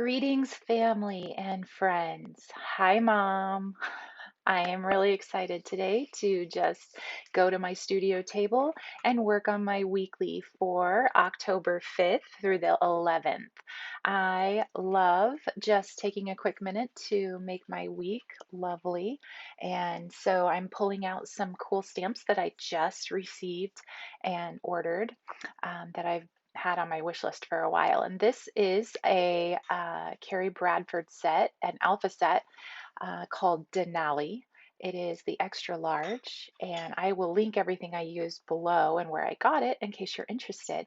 Greetings, family and friends. Hi, Mom. I am really excited today to just go to my studio table and work on my weekly for October 5th through the 11th. I love just taking a quick minute to make my week lovely. And so I'm pulling out some cool stamps that I just received and ordered that I've had on my wish list for a while. And this is a Carrie Bradford set, an alpha set called Denali. It is the extra large, and I will link everything I use below and where I got it in case you're interested.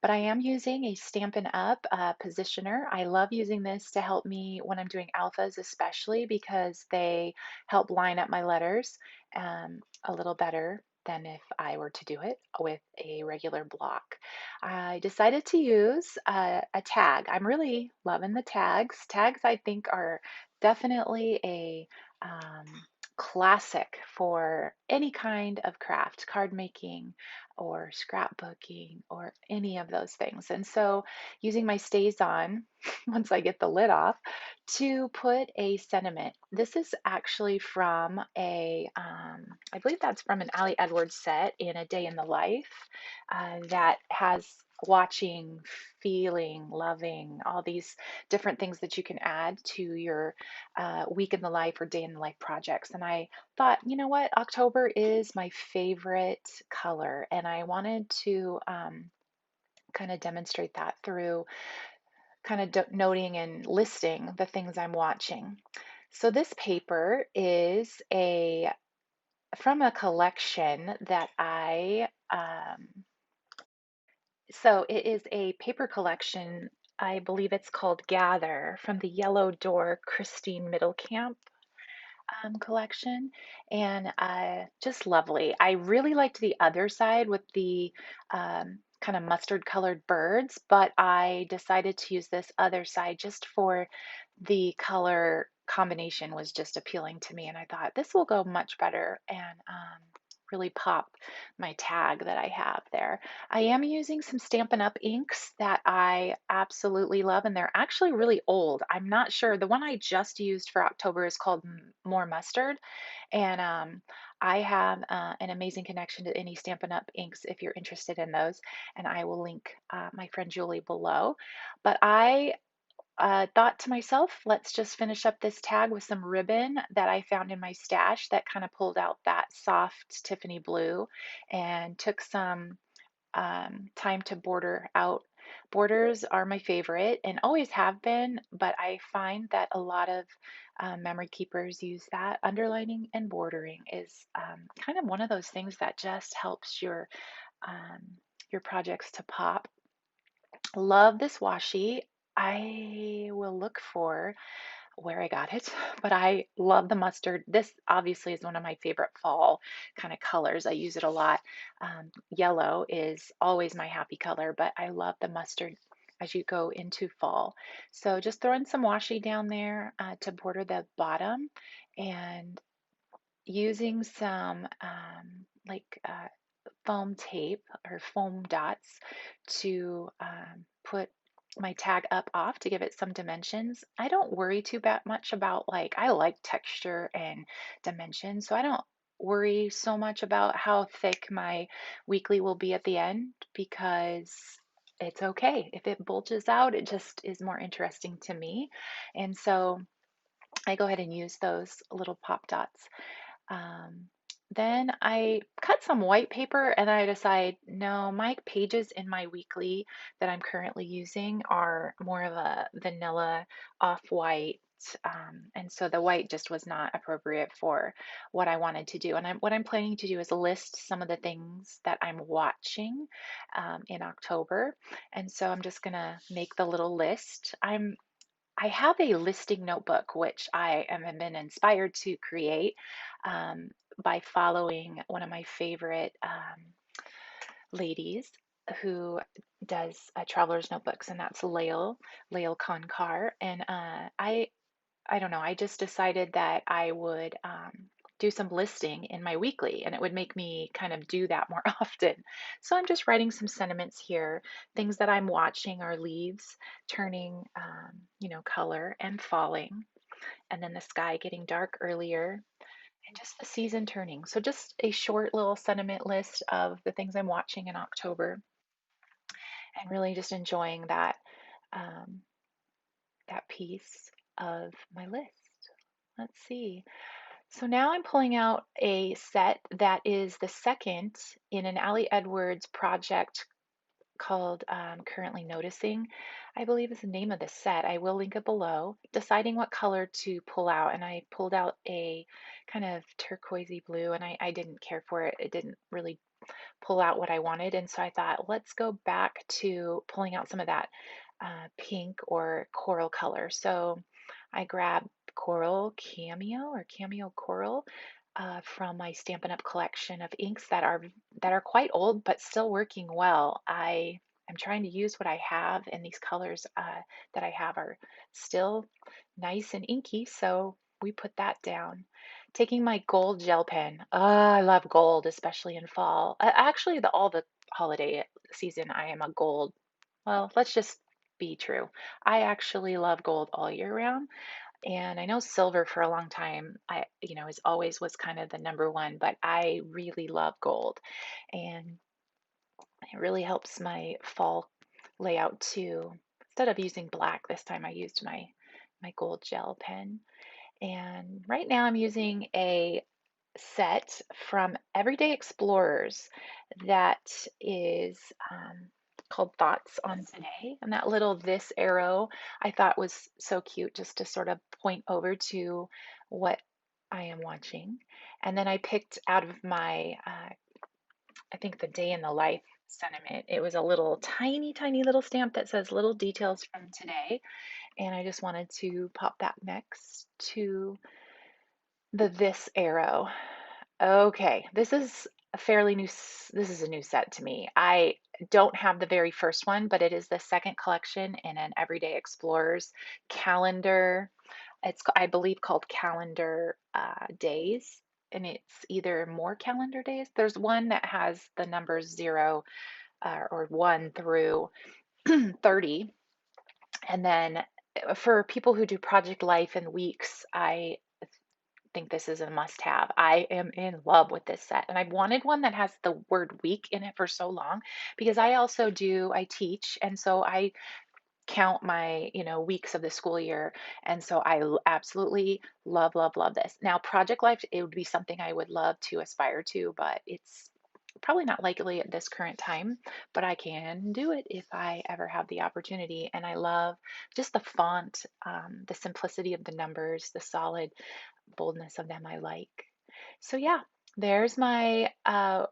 But I am using a Stampin' Up! Positioner. I love using this to help me when I'm doing alphas, especially because they help line up my letters a little better than if I were to do it with a regular block. I decided to use a tag. I'm really loving the tags. Tags, I think, are definitely a um, classic for any kind of craft, card making or scrapbooking or any of those things. And so using my stays on, once I get the lid off, to put a sentiment. This is actually from I believe that's from an Ali Edwards set in A Day in the Life that has watching, feeling, loving, all these different things that you can add to your week in the life or day in the life projects. And I thought, you know what, October is my favorite color, and I wanted to kind of demonstrate that through kind of noting and listing the things I'm watching. So this paper is a from a collection that so it is a paper collection. I believe it's called Gather from the Yellow Door Christine Middlecamp collection, and just lovely. I really liked the other side with the kind of mustard colored birds, but I decided to use this other side just for the color combination was just appealing to me, and I thought this will go much better and really pop my tag that I have there. I am using some Stampin' Up! Inks that I absolutely love, and they're actually really old. I'm not sure. The one I just used for October is called More Mustard, and I have an amazing connection to any Stampin' Up! Inks if you're interested in those, and I will link my friend Julie below. But I thought to myself, let's just finish up this tag with some ribbon that I found in my stash that kind of pulled out that soft Tiffany blue and took some time to border out. Borders are my favorite and always have been, but I find that a lot of memory keepers use that. Underlining and bordering is kind of one of those things that just helps your projects to pop. Love this washi. I will look for where I got it, but I love the mustard. This obviously is one of my favorite fall kind of colors. I use it a lot. Yellow is always my happy color, but I love the mustard as you go into fall. So just throwing some washi down there to border the bottom and using some foam tape or foam dots to put my tag up off to give it some dimensions. I don't worry much about I like texture and dimensions, so I don't worry so much about how thick my weekly will be at the end because it's okay. If it bulges out, it just is more interesting to me. And so I go ahead and use those little pop dots. Um, then I cut some white paper and I decide, no, my pages in my weekly that I'm currently using are more of a vanilla off-white. And so the white just was not appropriate for what I wanted to do. And what I'm planning to do is list some of the things that I'm watching in October. And so I'm just gonna make the little list. I have a listing notebook, which I am have been inspired to create um, by following one of my favorite ladies who does traveler's notebooks, and that's Lael Konkar. And I don't know, I just decided that I would do some listing in my weekly, and it would make me kind of do that more often. So I'm just writing some sentiments here. Things that I'm watching are leaves turning, color and falling, and then the sky getting dark earlier, and just the season turning. So just a short little sentiment list of the things I'm watching in October, and really just enjoying um, that piece of my list. Let's see. So now I'm pulling out a set that is the second in an Ali Edwards project called Currently Noticing, I believe is the name of the set. I will link it below. Deciding what color to pull out, and I pulled out a kind of turquoisey blue, and I didn't care for it. It didn't really pull out what I wanted, and so I thought, let's go back to pulling out some of that pink or coral color. So I grabbed Coral Cameo or Cameo Coral from my Stampin' Up! Collection of inks that are quite old but still working well. I am trying to use what I have, and these colors that I have are still nice and inky, so we put that down. Taking my gold gel pen. I love gold, especially in fall. Actually, all the holiday season, I am a gold. Well, let's just be true. I actually love gold all year round. And I know silver for a long time, is always was kind of the number one, but I really love gold. And it really helps my fall layout too. Instead of using black this time, I used my gold gel pen. And right now I'm using a set from Everyday Explorers that is called Thoughts on Today. And that little this arrow I thought was so cute just to sort of point over to what I am watching. And then I picked out of my, I think the day in the life sentiment. It was a little tiny, tiny little stamp that says little details from today. And I just wanted to pop that next to the this arrow. Okay, this is a fairly new, this is a new set to me. I don't have the very first one, but it is the second collection in an Everyday Explorers calendar. It's, I believe, called Calendar Days, and it's either more calendar days. There's one that has the numbers 0 or 1 through 30. And then for people who do Project Life in weeks, I think this is a must have. I am in love with this set, and I've wanted one that has the word week in it for so long because I teach, and so I count my, weeks of the school year. And so absolutely love, love, love this. Now, Project Life, it would be something I would love to aspire to, but it's probably not likely at this current time, but I can do it if I ever have the opportunity. And I love just the font, the simplicity of the numbers, the solid boldness of them I like. So yeah, there's my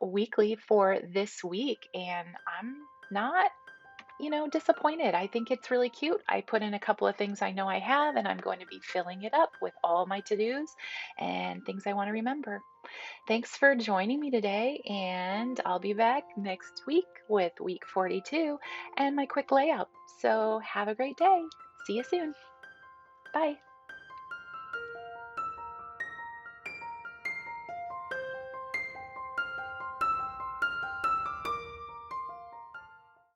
weekly for this week, and I'm not, disappointed. I think it's really cute. I put in a couple of things I know I have, and I'm going to be filling it up with all my to-dos and things I want to remember. Thanks for joining me today, and I'll be back next week with week 42 and my quick layout. So have a great day. See you soon. Bye.